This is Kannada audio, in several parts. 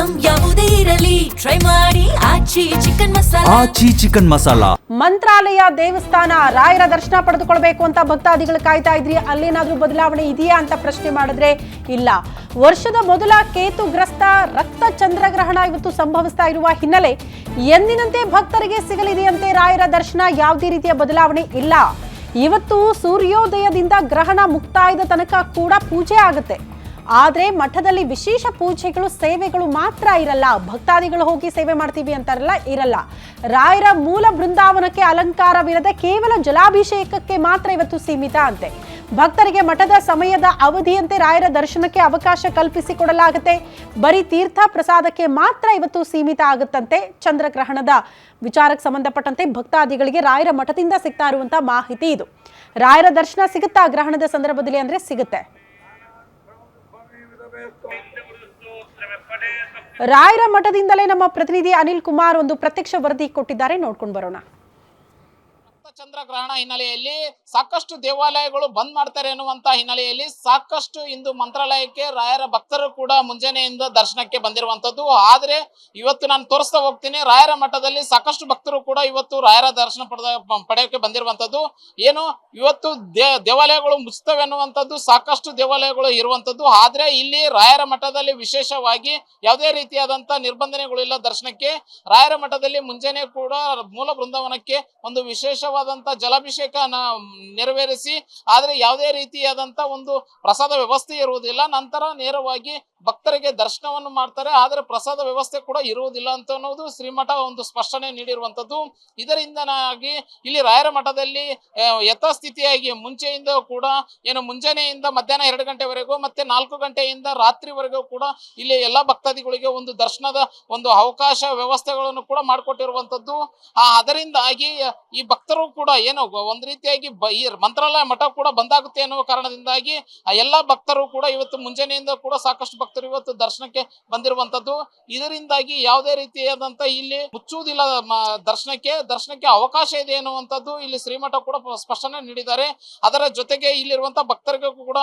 ಐಟಂ ಯಾವುದೇ ಇರಲಿ ಟ್ರೈ ಮಾಡಿ ಆಚಿ ಚಿಕನ್ ಮಸಾಲಾ. ಮಂತ್ರಾಲಯ ದೇವಸ್ಥಾನ ರಾಯರ ದರ್ಶನ ಪಡೆದುಕೊಳ್ಳಬೇಕು ಅಂತ ಭಕ್ತಾದಿಗಳು ಕಾಯ್ತಾ ಇದ್ರಿ. ಅಲ್ಲೇನಾದ್ರೂ ಬದಲಾವಣೆ ಇದೆಯಾ ಅಂತ ಪ್ರಶ್ನೆ ಮಾಡಿದ್ರೆ ಇಲ್ಲ. ವರ್ಷದ ಮೊದಲ ಕೇತುಗ್ರಸ್ತ ರಕ್ತ ಚಂದ್ರಗ್ರಹಣ ಇವತ್ತು ಸಂಭವಿಸ್ತಾ ಇರುವ ಹಿನ್ನೆಲೆ ಎಂದಿನಂತೆ ಭಕ್ತರಿಗೆ ಸಿಗಲಿದೆಯಂತೆ ರಾಯರ ದರ್ಶನ. ಯಾವುದೇ ರೀತಿಯ ಬದಲಾವಣೆ ಇಲ್ಲ. ಇವತ್ತು ಸೂರ್ಯೋದಯದಿಂದ ಗ್ರಹಣ ಮುಕ್ತಾಯದ ತನಕ ಕೂಡ ಪೂಜೆ ಆಗುತ್ತೆ. ಆದ್ರೆ ಮಠದಲ್ಲಿ ವಿಶೇಷ ಪೂಜೆಗಳು ಸೇವೆಗಳು ಮಾತ್ರ ಇರಲ್ಲ. ಭಕ್ತಾದಿಗಳು ಹೋಗಿ ಸೇವೆ ಮಾಡ್ತೀವಿ ಅಂತಾರಲ್ಲ, ಇರಲ್ಲ. ರಾಯರ ಮೂಲ ಬೃಂದಾವನಕ್ಕೆ ಅಲಂಕಾರವಿರದೆ ಕೇವಲ ಜಲಾಭಿಷೇಕಕ್ಕೆ ಮಾತ್ರ ಇವತ್ತು ಸೀಮಿತ ಅಂತೆ. ಭಕ್ತರಿಗೆ ಮಠದ ಸಮಯದ ಅವಧಿಯಂತೆ ರಾಯರ ದರ್ಶನಕ್ಕೆ ಅವಕಾಶ ಕಲ್ಪಿಸಿಕೊಡಲಾಗುತ್ತೆ. ಬರೀ ತೀರ್ಥ ಪ್ರಸಾದಕ್ಕೆ ಮಾತ್ರ ಇವತ್ತು ಸೀಮಿತ ಆಗುತ್ತಂತೆ. ಚಂದ್ರಗ್ರಹಣದ ವಿಚಾರಕ್ಕೆ ಸಂಬಂಧಪಟ್ಟಂತೆ ಭಕ್ತಾದಿಗಳಿಗೆ ರಾಯರ ಮಠದಿಂದ ಸಿಗ್ತಾ ಇರುವಂತಹ ಮಾಹಿತಿ ಇದು. ರಾಯರ ದರ್ಶನ ಸಿಗುತ್ತಾ ಗ್ರಹಣದ ಸಂದರ್ಭದಲ್ಲಿ ಅಂದ್ರೆ ಸಿಗುತ್ತೆ. ರಾಯರ ಮಠದಿಂದಲೇ ನಮ್ಮ ಪ್ರತಿನಿಧಿ ಅನಿಲ್ ಕುಮಾರ್ ಒಂದು ಪ್ರತ್ಯಕ್ಷ ವರದಿ ಕೊಟ್ಟಿದ್ದಾರೆ, ನೋಡ್ಕೊಂಡು ಬರೋಣ. ಚಂದ್ರಗ್ರಹಣ ಹಿನ್ನೆಲೆಯಲ್ಲಿ ಸಾಕಷ್ಟು ದೇವಾಲಯಗಳು ಬಂದ್ ಮಾಡ್ತಾರೆ ಎನ್ನುವಂತ ಹಿನ್ನೆಲೆಯಲ್ಲಿ ಸಾಕಷ್ಟು ಇಂದು ಮಂತ್ರಾಲಯಕ್ಕೆ ರಾಯರ ಭಕ್ತರು ಕೂಡ ಮುಂಜಾನೆಯಿಂದ ದರ್ಶನಕ್ಕೆ ಬಂದಿರುವಂತದ್ದು. ಆದ್ರೆ ಇವತ್ತು ನಾನು ತೋರಿಸ್ತಾ ಹೋಗ್ತೀನಿ, ರಾಯರ ಮಠದಲ್ಲಿ ಸಾಕಷ್ಟು ಭಕ್ತರು ಕೂಡ ಇವತ್ತು ರಾಯರ ದರ್ಶನ ಪಡೆಯೋಕೆ ಬಂದಿರುವಂತದ್ದು. ಏನು ಇವತ್ತು ದೇವಾಲಯಗಳು ಮುಚ್ತವೆ ಅನ್ನುವಂಥದ್ದು, ಸಾಕಷ್ಟು ದೇವಾಲಯಗಳು ಇರುವಂತದ್ದು. ಆದ್ರೆ ಇಲ್ಲಿ ರಾಯರ ಮಠದಲ್ಲಿ ವಿಶೇಷವಾಗಿ ಯಾವುದೇ ರೀತಿಯಾದಂತ ನಿರ್ಬಂಧನೆಗಳಿಲ್ಲ ದರ್ಶನಕ್ಕೆ. ರಾಯರ ಮಠದಲ್ಲಿ ಮುಂಜಾನೆ ಕೂಡ ಮೂಲ ಬೃಂದಾವನಕ್ಕೆ ಒಂದು ವಿಶೇಷವಾದ ಜಲಾಭಿಷೇಕ ನೆರವೇರಿಸಿ, ಆದ್ರೆ ಯಾವುದೇ ರೀತಿಯಾದಂತ ಒಂದು ಪ್ರಸಾದ ವ್ಯವಸ್ಥೆ ಇರುವುದಿಲ್ಲ. ನಂತರ ನೇರವಾಗಿ ಭಕ್ತರಿಗೆ ದರ್ಶನವನ್ನು ಮಾಡ್ತಾರೆ. ಆದ್ರೆ ಪ್ರಸಾದ ವ್ಯವಸ್ಥೆ ಕೂಡ ಇರುವುದಿಲ್ಲ ಅಂತ ಅನ್ನೋದು ಶ್ರೀಮಠ ಒಂದು ಸ್ಪಷ್ಟನೆ ನೀಡಿರುವಂತದ್ದು. ಇದರಿಂದನಾಗಿ ಇಲ್ಲಿ ರಾಯರ ಮಠದಲ್ಲಿ ಯಥಾಸ್ಥಿತಿಯಾಗಿ ಮುಂಚೆಯಿಂದ ಕೂಡ ಏನು ಮುಂಜಾನೆಯಿಂದ ಮಧ್ಯಾಹ್ನ 2 ಗಂಟೆವರೆಗೂ ಮತ್ತೆ 4 ಗಂಟೆಯಿಂದ ರಾತ್ರಿವರೆಗೂ ಕೂಡ ಇಲ್ಲಿ ಎಲ್ಲಾ ಭಕ್ತಾದಿಗಳಿಗೆ ಒಂದು ದರ್ಶನದ ಒಂದು ಅವಕಾಶ ವ್ಯವಸ್ಥೆಗಳನ್ನು ಕೂಡ ಮಾಡಿಕೊಟ್ಟಿರುವಂತದ್ದು. ಅದರಿಂದಾಗಿ ಈ ಭಕ್ತರು ಕೂಡ ಏನು ಒಂದ್ ರೀತಿಯಾಗಿ ಈ ಮಂತ್ರಾಲಯ ಮಠ ಕೂಡ ಬಂದಾಗುತ್ತೆ ಅನ್ನುವ ಕಾರಣದಿಂದಾಗಿ ಎಲ್ಲಾ ಭಕ್ತರು ಕೂಡ ಇವತ್ತು ಮುಂಜಾನೆಯಿಂದ ಕೂಡ ಸಾಕಷ್ಟು ಭಕ್ತರು ಇವತ್ತು ದರ್ಶನಕ್ಕೆ ಬಂದಿರುವಂತದ್ದು. ಇದರಿಂದಾಗಿ ಯಾವುದೇ ರೀತಿಯಾದಂತ ಇಲ್ಲಿ ಮುಚ್ಚುವುದಿಲ್ಲ, ದರ್ಶನಕ್ಕೆ ಅವಕಾಶ ಇದೆ ಎನ್ನುವಂಥದ್ದು ಇಲ್ಲಿ ಶ್ರೀಮಠ ಕೂಡ ಸ್ಪಷ್ಟನೆ ನೀಡಿದ್ದಾರೆ. ಅದರ ಜೊತೆಗೆ ಇಲ್ಲಿರುವಂತಹ ಭಕ್ತರಿಗೂ ಕೂಡ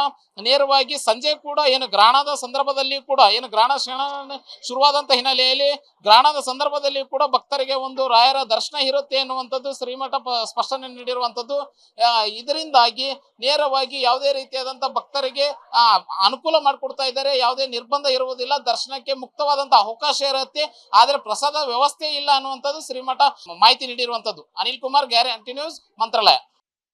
ನೇರವಾಗಿ ಸಂಜೆ ಕೂಡ ಏನು ಗ್ರಹಣದ ಸಂದರ್ಭದಲ್ಲಿ ಕೂಡ ಏನು ಗ್ರಹಣ ಶುರುವಾದಂತ ಹಿನ್ನೆಲೆಯಲ್ಲಿ ಗ್ರಹಣದ ಸಂದರ್ಭದಲ್ಲಿ ಕೂಡ ಭಕ್ತರಿಗೆ ಒಂದು ರಾಯರ ದರ್ಶನ ಇರುತ್ತೆ ಎನ್ನುವಂಥದ್ದು ಶ್ರೀಮಠ ಸ್ಪಷ್ಟನೆ ನೀಡಿರುವಂತದ್ದು. ಇದರಿಂದಾಗಿ ನೇರವಾಗಿ ಯಾವುದೇ ರೀತಿಯಾದಂತ ಭಕ್ತರಿಗೆ ಅನುಕೂಲ ಮಾಡಿಕೊಡ್ತಾ ಇದ್ದಾರೆ. ಯಾವುದೇ ನಿರ್ಬಂಧ ಇರುವುದಿಲ್ಲ, ದರ್ಶನಕ್ಕೆ ಮುಕ್ತವಾದಂತ ಅವಕಾಶ ಇರುತ್ತೆ. ಆದ್ರೆ ಪ್ರಸಾದ ವ್ಯವಸ್ಥೆ ಇಲ್ಲ ಅನ್ನುವಂಥದ್ದು ಶ್ರೀಮಠ ಮಾಹಿತಿ ನೀಡಿರುವಂತದ್ದು. ಅನಿಲ್ ಕುಮಾರ್, ಗ್ಯಾರಂಟಿ ನ್ಯೂಸ್, ಮಂತ್ರಾಲಯ.